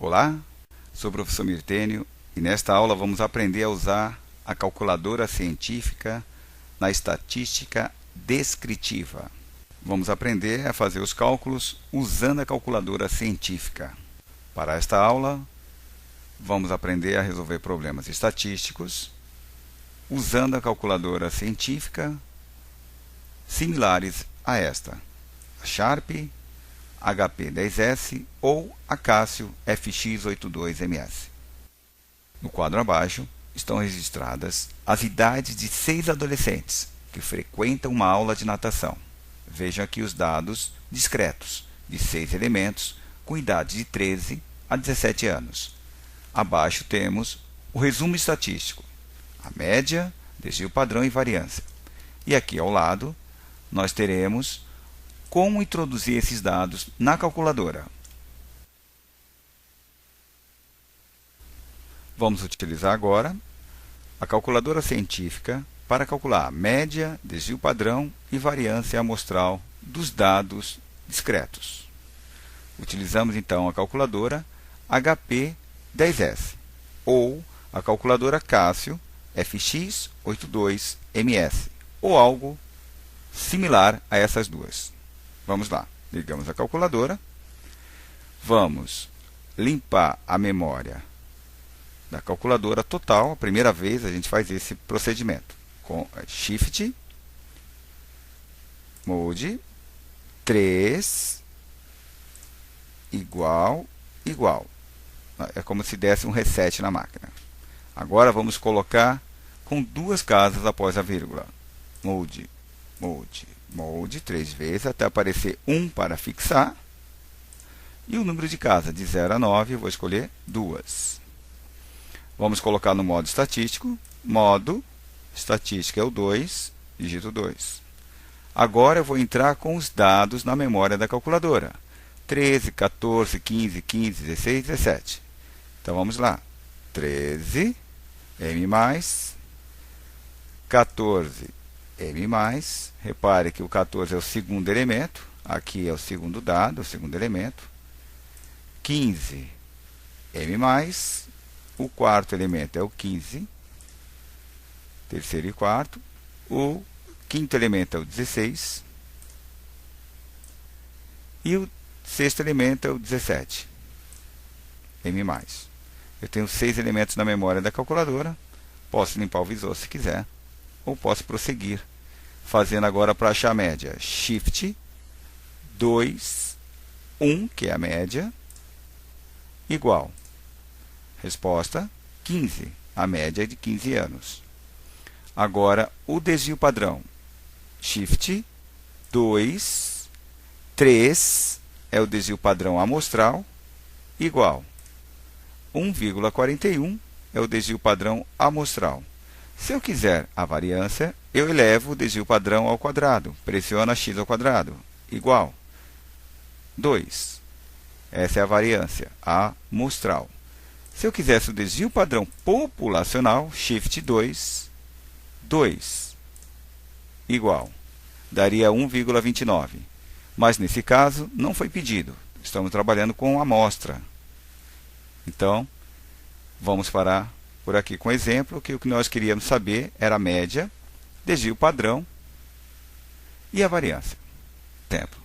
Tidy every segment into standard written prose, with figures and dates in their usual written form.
Olá, sou o professor Mirtênio e nesta aula vamos aprender a usar a calculadora científica na estatística descritiva. Vamos aprender a fazer os cálculos usando a calculadora científica. Para esta aula, vamos aprender a resolver problemas estatísticos usando a calculadora científica similares a esta, a Sharp HP10S ou a Casio FX82MS. No quadro abaixo estão registradas as idades de 6 adolescentes que frequentam uma aula de natação. Vejam aqui os dados discretos de 6 elementos com idade de 13 a 17 anos. Abaixo temos o resumo estatístico, a média, desvio padrão e variância. E aqui ao lado nós teremos como introduzir esses dados na calculadora. Vamos utilizar agora a calculadora científica para calcular a média, desvio padrão e variância amostral dos dados discretos. Utilizamos então a calculadora HP10S ou a calculadora Casio FX82MS ou algo similar a essas duas. Vamos lá, ligamos a calculadora, vamos limpar a memória da calculadora total. A primeira vez a gente faz esse procedimento com Shift, Mode, 3, igual. É como se desse um reset na máquina. Agora vamos colocar com duas casas após a vírgula. Mode 3 vezes até aparecer 1 para fixar. E o número de casa de 0 a 9 eu vou escolher 2. Vamos colocar no modo estatístico. Modo estatística é o 2, digito 2. Agora eu vou entrar com os dados na memória da calculadora. 13, 14, 15, 15, 16, 17. Então vamos lá. 13, M+, 14, M+, repare que o 14 é o segundo elemento, aqui é o segundo dado, o segundo elemento. 15, M+, o quarto elemento é o 15, terceiro e quarto. O quinto elemento é o 16 e o sexto elemento é o 17, M+. Eu tenho 6 elementos na memória da calculadora, posso limpar o visor se quiser, ou posso prosseguir, fazendo agora para achar a média. Shift, 2, 1, que é a média, igual. Resposta, 15, a média é de 15 anos. Agora, o desvio padrão. Shift, 2, 3, é o desvio padrão amostral, igual. 1,41 é o desvio padrão amostral. Se eu quiser a variância, eu elevo o desvio padrão ao quadrado. Pressiono x ao quadrado, igual 2. Essa é a variância amostral. Se eu quisesse o desvio padrão populacional, Shift 2, 2, igual. Daria 1,29. Mas nesse caso não foi pedido. Estamos trabalhando com amostra. Então, vamos parar por aqui com o exemplo, que o que nós queríamos saber era a média, desvio padrão e a variância. Exemplo,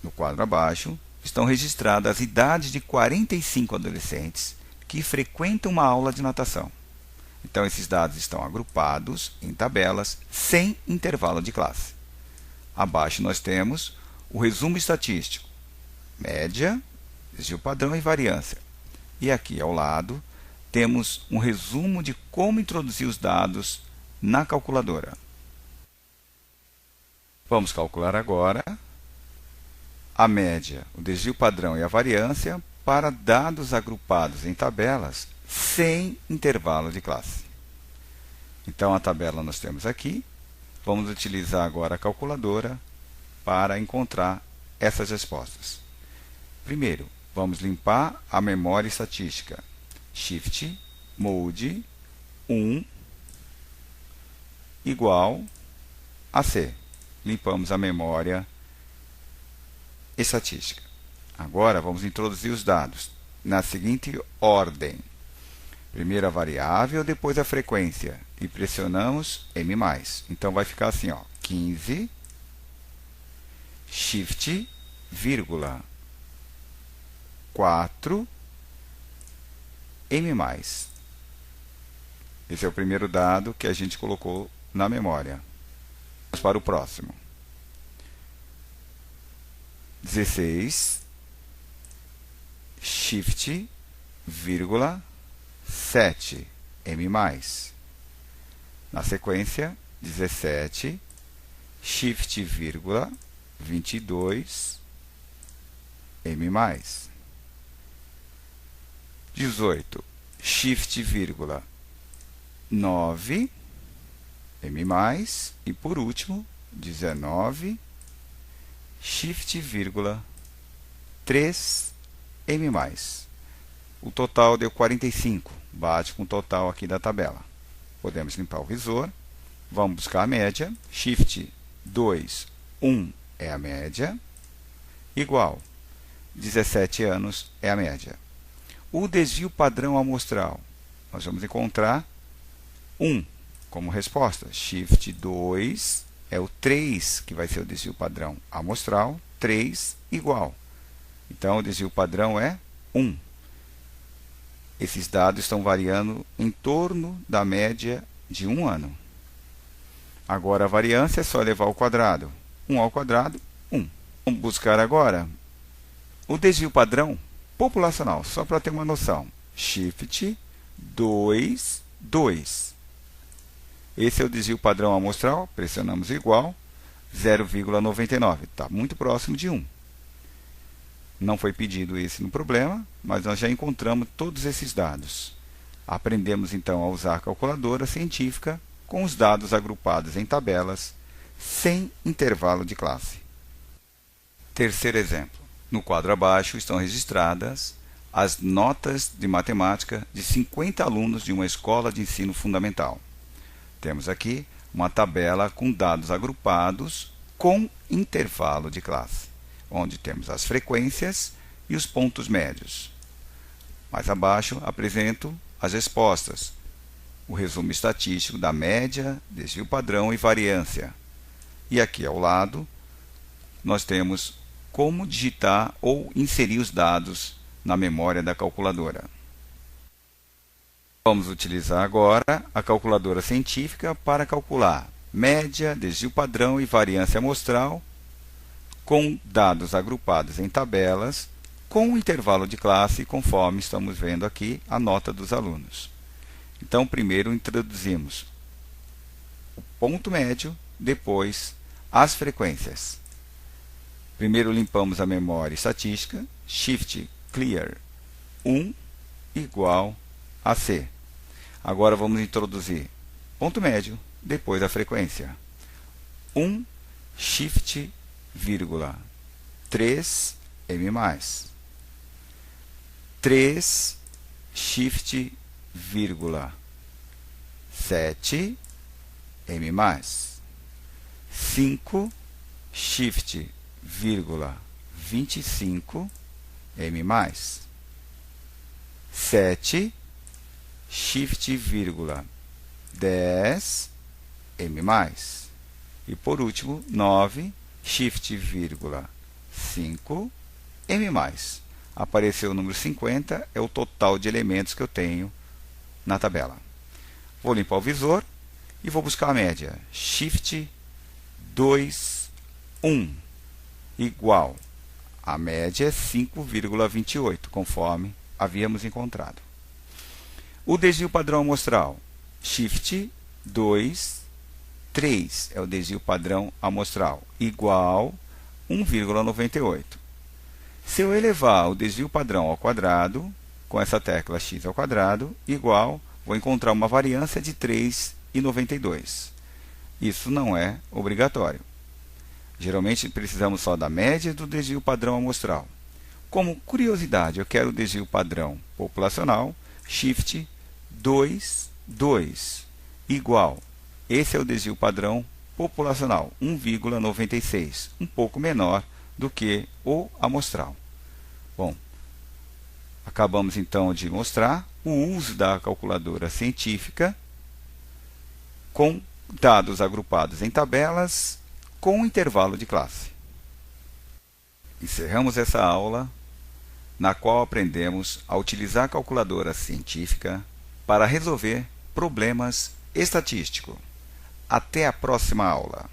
no quadro abaixo estão registradas as idades de 45 adolescentes que frequentam uma aula de natação. Então, esses dados estão agrupados em tabelas sem intervalo de classe. Abaixo nós temos o resumo estatístico, média, desvio padrão e variância. E aqui ao lado temos um resumo de como introduzir os dados na calculadora. Vamos calcular agora a média, o desvio padrão e a variância para dados agrupados em tabelas sem intervalo de classe. Então, a tabela nós temos aqui. Vamos utilizar agora a calculadora para encontrar essas respostas. Primeiro, vamos limpar a memória estatística. Shift, Mode, 1, igual a C. Limpamos a memória estatística. Agora vamos introduzir os dados. na seguinte ordem. Primeiro a variável, depois a frequência. E pressionamos M+. Então, vai ficar assim, ó, 15, shift, vírgula, 4, M+. Esse é o primeiro dado que a gente colocou na memória. Vamos para o próximo. 16, shift, vírgula, 7, M+. Na sequência, 17, shift, vírgula, 22, M+. 18, shift, vírgula, 9, M+. E por último, 19, shift, vírgula, 3, M+. O total deu 45, bate com o total aqui da tabela. Podemos limpar o visor, vamos buscar a média, shift 2, 1 é a média, igual, 17 anos é a média. O desvio padrão amostral, nós vamos encontrar 1 como resposta, shift 2 é o 3 que vai ser o desvio padrão amostral, 3 igual. Então, o desvio padrão é 1. Esses dados estão variando em torno da média de 1 ano. Agora, a variância é só elevar ao quadrado. 1 ao quadrado, 1. Vamos buscar agora o desvio padrão populacional, só para ter uma noção. Shift 2, 2. Esse é o desvio padrão amostral, pressionamos igual, 0,99. Está muito próximo de 1. Não foi pedido esse no problema, mas nós já encontramos todos esses dados. Aprendemos então a usar a calculadora científica com os dados agrupados em tabelas, sem intervalo de classe. Terceiro exemplo. No quadro abaixo estão registradas as notas de matemática de 50 alunos de uma escola de ensino fundamental. Temos aqui uma tabela com dados agrupados com intervalo de classe, onde temos as frequências e os pontos médios. Mais abaixo apresento as respostas, o resumo estatístico da média, desvio padrão e variância. E aqui ao lado nós temos como digitar ou inserir os dados na memória da calculadora. Vamos utilizar agora a calculadora científica para calcular média, desvio padrão e variância amostral com dados agrupados em tabelas, com intervalo de classe, conforme estamos vendo aqui a nota dos alunos. Então, primeiro introduzimos o ponto médio, depois as frequências. Primeiro limpamos a memória estatística, shift clear 1 igual a C. Agora vamos introduzir ponto médio, depois a frequência. 1 shift vírgula 3 M+. 3 shift vírgula 7 M+. 5 shift vírgula 25 M+. 7 shift vírgula 10 M+. E por último 9 shift vírgula 5 M+. Apareceu o número 50, é o total de elementos que eu tenho na tabela. Vou limpar o visor e vou buscar a média. Shift 2, 1 igual. A média é 5,28, conforme havíamos encontrado. O desvio padrão amostral. Shift 2, 3 é o desvio padrão amostral, igual 1,98. Se eu elevar o desvio padrão ao quadrado, com essa tecla x ao quadrado, igual, vou encontrar uma variância de 3,92. Isso não é obrigatório. Geralmente precisamos só da média do desvio padrão amostral. Como curiosidade, eu quero o desvio padrão populacional, shift 2, 2, igual. Esse é o desvio padrão populacional, 1,96, um pouco menor do que o amostral. Bom, Acabamos então de mostrar o uso da calculadora científica com dados agrupados em tabelas com intervalo de classe. Encerramos essa aula, na qual aprendemos a utilizar a calculadora científica para resolver problemas estatísticos. Até a próxima aula!